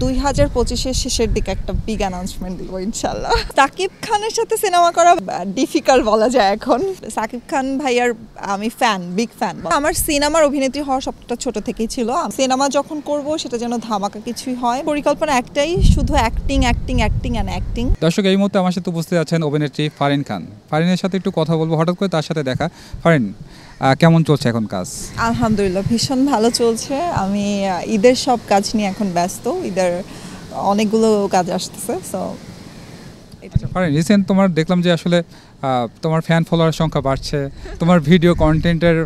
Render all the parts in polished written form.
2025-এর শেষের দিকে একটা বিগ অ্যানাউন্সমেন্ট দিব ইনশাল্লাহ। সাকিব খানের সাথে সিনেমা করা ডিফিকাল্ট বলা যায় এখন। সাকিব খান ভাইয়ার আমি বিগ ফ্যান। আমার সিনেমার অভিনেত্রী হওয়ার স্বপ্নটা ছোট থেকেই ছিল। সিনেমা যখন করব সেটা যেন ধামাকা কিছুই হয়। পরিকল্পনা একটাই, শুধু acting acting acting and acting. দর্শক, এই মুহূর্তে আমার সাথে উপস্থিত আছেন অভিনেত্রী ফারিন খান। ফারিনের সাথে একটু কথা বলবো, হঠাৎ করে তার সাথে দেখা। ফারিন, কেমন চলছে এখন কাজ? আলহামদুলিল্লাহ, ভীষণ ভালো চলছে। আমি ঈদের সব কাজ নিয়ে এখন ব্যস্ত। ঈদের অনেকগুলো কাজ আসতেছে। সো ফারিন, রিসেন্ট তোমার দেখলাম যে আসলে তোমার ফ্যান ফলোয়ার সংখ্যা বাড়ছে, তোমার ভিডিও কন্টেন্টের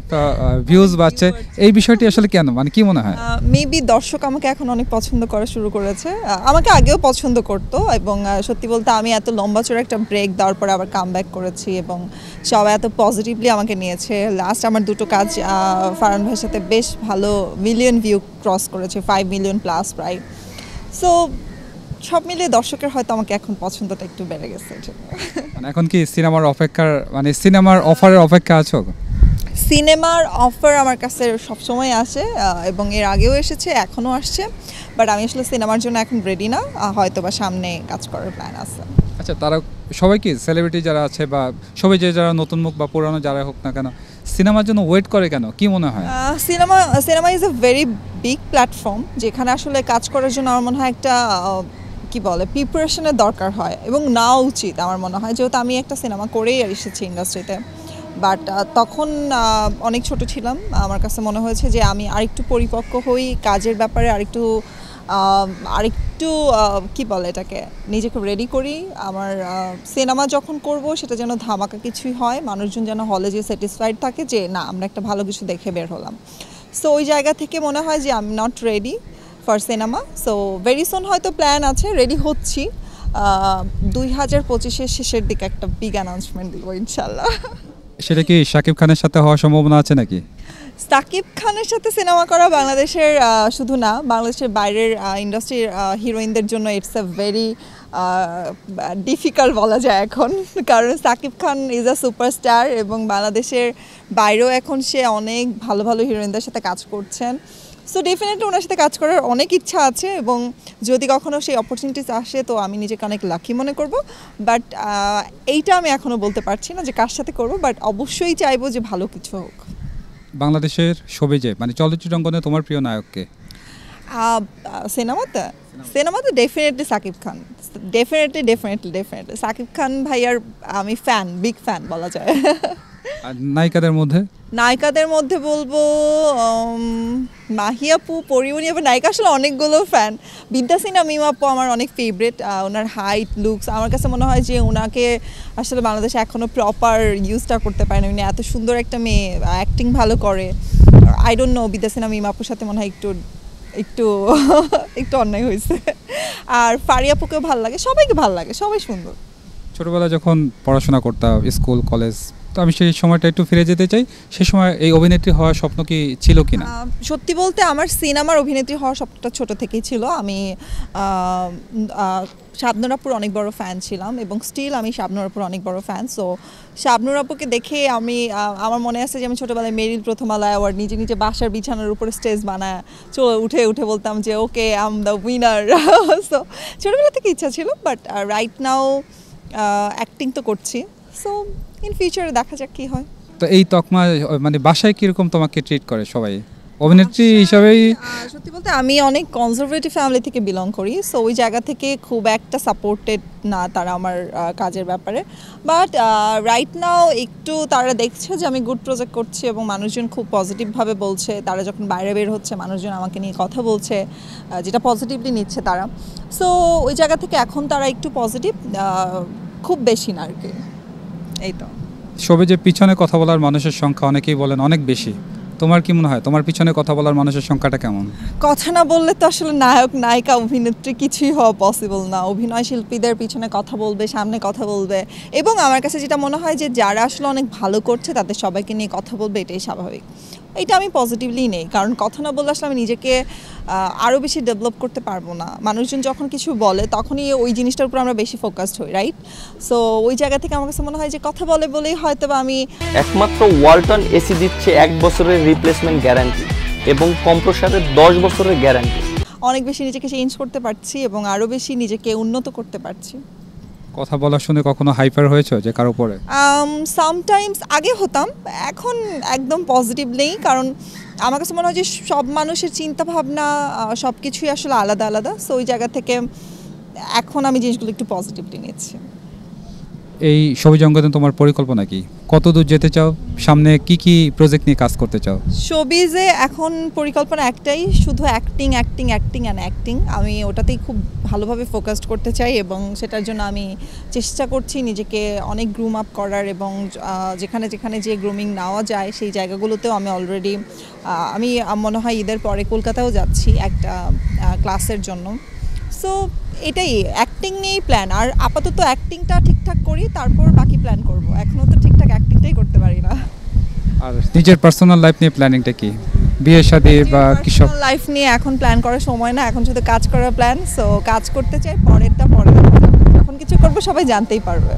ভিউজ বাড়ছে। এই বিষয়টি আসলে কেন, মানে কি মনে হয়? মেবি দর্শক আমাকে এখন অনেক পছন্দ করা শুরু করেছে। আমাকে আগেও পছন্দ করতো, এবং সত্যি বলতে আমি এত লম্বা চড়ে একটা ব্রেক দেওয়ার পরে আবার কাম ব্যাক করেছি, এবং সবাই এত পজিটিভলি আমাকে নিয়েছে। লাস্ট আমার দুটো কাজ ফারহান ভাইয়ের সাথে বেশ ভালো মিলিয়ন ভিউ ক্রস করেছে, 5 মিলিয়ন প্লাস প্রায়। সো সব মিলিয়ে দর্শকের হয়তো আমাকে এখন পছন্দটা একটু বেড়ে গেছে। মানে এখন কি সিনেমার সিনেমার অফারের অপেক্ষা আছো? সিনেমার অফার আমার কাছে সবসময় আসে, এবং এর আগেও এসেছে, এখনও আসছে। বাট আমি আসলে সিনেমার জন্য এখন রেডি না, হয়তো বা সামনে কাজ করার প্ল্যান আছে। আচ্ছা, তারা সবাই কি সেলিব্রিটি যারা আছে বা সবাই যারা নতুন মুখ বা পুরানো যারা হোক না কেন, সিনেমার জন্য ওয়েট করে কেন, কি মনে হয়? Cinema is a very big platform, যেখানে আসলে কাজ করার জন্য আমার মনে হয় একটা প্রিপারেশনের দরকার হয়, এবং নেওয়া উচিত আমার মনে হয়। যেহেতু আমি একটা সিনেমা করেই এসেছি ইন্ডাস্ট্রিতে, বাট তখন অনেক ছোট ছিলাম। আমার কাছে মনে হয়েছে যে আমি আরেকটু পরিপক্ক হই কাজের ব্যাপারে, আরেকটু এটাকে নিজেকে রেডি করি। আমার সিনেমা যখন করব সেটা যেন ধামাকা কিছুই হয়, মানুষজন যেন হলে যে স্যাটিসফাইড থাকে যে না, আমরা একটা ভালো কিছু দেখে বের হলাম। সো ওই জায়গা থেকে মনে হয় যে I am not ready for cinema. So very soon হয়তো প্ল্যান আছে, রেডি হচ্ছি। 2025-এর শেষের দিকে একটা বিগ অ্যানাউন্সমেন্ট দিব ইনশাল্লাহ। সেটা কি শাকিব খানের সাথে হওয়ার সম্ভাবনা আছে নাকি? সাকিব খানের সাথে সিনেমা করা বাংলাদেশের শুধু না, বাংলাদেশের বাইরের ইন্ডাস্ট্রির হিরোইনদের জন্য ইটস আ ভেরি ডিফিকাল্ট বলা যায় এখন। কারণ Shakib Khan is a superstar, এবং বাংলাদেশের বাইরেও এখন সে অনেক ভালো ভালো হিরোইনদের সাথে কাজ করছেন। সো ডেফিনেটলি ওনার সাথে কাজ করার অনেক ইচ্ছা আছে, এবং যদি কখনও সেই অপরচুনিটিস আসে তো আমি নিজেকে অনেক লাকি মনে করব। বাট এইটা আমি এখনও বলতে পারছি না যে কার সাথে করব, বাট অবশ্যই চাইবো যে ভালো কিছু হোক। বাংলাদেশের ছবিতে চলচ্চিত্র অঙ্গনে তোমার প্রিয় নায়ককে? সিনেমাতে ডেফিনেটলি সাকিব খান। ডেফিনেটলি সাকিব খান ভাইয়ার আমি বিগ ফ্যান বলা যায়। আর নায়িকাদের মধ্যে বলবো মাহি আপু, পরিমণি আপু। নায়িকা আসলে অনেকগুলো ফ্যান। বিদ্যা সিনহা মিম আপু আমার অনেক ফেভারিট। ওনার হাইট, লুকস, আমার কাছে মনে হয় যে ওনাকে আসলে বাংলাদেশে এখনও প্রপার ইউজটা করতে পারেনি। উনি এত সুন্দর একটা মেয়ে, অ্যাক্টিং ভালো করে। আই ডোন্ট নো, বিদ্যা সিনহা মিম আপুর সাথে মনে হয় একটু অন্যায় হয়েছে। আর ফারি আপুকেও ভালো লাগে, সবাইকে ভালো লাগে, সবাই সুন্দর। ছোটবেলায় যখন পড়াশোনা করতাম, স্কুল কলেজ, তো আমি সেই সময়টা একটু ফিরে যেতে চাই। সেই সময় এই অভিনেত্রী হওয়ার স্বপ্ন কি ছিল কিনা? সত্যি বলতে আমার সিনেমার অভিনেত্রী হওয়ার স্বপ্নটা ছোট থেকেই ছিল। আমি শাবনূর আপুর অনেক বড় ফ্যান ছিলাম, এবং স্টিল আমি শাবনূর আপুর অনেক বড় ফ্যান। সো শাবনূর আপুকে দেখে আমার মনে আছে যে আমি ছোটোবেলায় মেরিল প্রথম আলো অ্যাওয়ার্ড নিজে বাসার বিছানার উপরে স্টেজ বানায় উঠে বলতাম যে okay I am the winner. So ছোটোবেলা থেকে ইচ্ছা ছিল, বাট রাইট নাও অ্যাক্টিং তো করছি। সো ইন ফিউচারে দেখা যাক কী হয়। তো এই তকমা বাসায় কীরকম তোমাকে ট্রিট করে সবাই অভিনেত্রী হিসাবেই? সত্যি বলতে আমি অনেক কনজারভেটিভ ফ্যামিলি থেকে বিলং করি। সো ওই জায়গা থেকে খুব একটা সাপোর্টেড না তারা আমার কাজের ব্যাপারে। বাট রাইট নাও একটু তারা দেখছে যে আমি গুড প্রজেক্ট করছি, এবং মানুষজন খুব পজিটিভভাবে বলছে। তারা যখন বাইরে বের হচ্ছে, মানুষজন আমাকে নিয়ে কথা বলছে, যেটা পজিটিভলি নিচ্ছে তারা। সো ওই জায়গা থেকে এখন তারা একটু পজিটিভ, খুব বেশি না আর কি। এই তো সবে যে পিছনে কথা বলার মানুষের সংখ্যা অনেকেই বলেন অনেক বেশি, তোমার কি মনে হয় তোমার পিছনে কথা বলার মানুষের সংখ্যাটা কেমন? কথা না বললে তো আসলে নায়ক নায়িকা অভিনেত্রী কিছুই হওয়া পসিবল না। অভিনয় শিল্পীদের পিছনে কথা বলবে, সামনে কথা বলবে, এবং আমার কাছে যেটা মনে হয় যে যারা আসলে অনেক ভালো করছে তাদের সবাইকে নিয়ে কথা বলবে, এটাই স্বাভাবিক। এটা আমি পজিটিভলি নেই, কারণ কথা না বললে আসলে আমি নিজেকে আরও বেশি ডেভেলপ করতে পারবো না। মানুষজন যখন কিছু বলে তখনই ওই জিনিসটার উপর আমরা বেশি ফোকাসড হই, রাইট? সো ওই জায়গা থেকে আমার কাছে মনে হয় যে কথা বলেই হয়তো বা আমি। একমাত্র ওয়ালটন এসি দিচ্ছে 1 বছরের রিপ্লেসমেন্ট গ্যারান্টি এবং কম্প্রেসারের 10 বছরের গ্যারান্টি। অনেক বেশি নিজেকে চেঞ্জ করতে পারছি এবং আরও বেশি নিজেকে উন্নত করতে পারছি। কথা বলা শুনে কখনো হাইপার হয়েছো যে কারো উপরে? সামটাইমস আগে হতাম, এখন একদম পজিটিভ নেই, কারণ আমার কাছে মনে হয় যে সব মানুষের চিন্তাভাবনা সব কিছুই আসলে আলাদা আলাদা। সো ওই জায়গা থেকে এখন আমি জিনিসগুলো একটু পজিটিভলি নিচ্ছি। এই সবুজ অঙ্গনে তোমার পরিকল্পনা কি? কত দূর যেতে চাও? সামনে কি কি প্রজেক্ট নিয়ে কাজ করতে চাও? শোবিজে এখন পরিকল্পনা একটাই, শুধু acting acting acting and acting. আমি ওটাতেই খুব ভালোভাবে ফোকাসড করতে চাই এবং সেটার জন্য আমি চেষ্টা করছি নিজেকে অনেক গ্রুম আপ করার এবং যেখানে যেখানে যে গ্রুমিং নেওয়া যায় সেই জায়গাগুলোতেও আমি অলরেডি আমি মনে হয় ঈদের পরে কলকাতাও যাচ্ছি একটা ক্লাসের জন্য। সো এটাই, অ্যাক্টিং নিয়েই প্ল্যান। আর আপাতত অ্যাক্টিংটা ঠিকঠাক করি, তারপর বাকি প্ল্যান করব। এখনও তো ঠিকঠাক অ্যাক্টিংটাই করতে পারি না। আর নিজের পার্সোনাল লাইফ নিয়ে প্ল্যানিংটা কি? বিয়ে শাদী বা কিসব? লাইফ নিয়ে এখন প্ল্যান করার সময় না, এখন শুধু কাজ করার প্ল্যান। সো কাজ করতে চাই, পরেরটা পরে, যখন কিছু করবো সবাই জানতেই পারবে।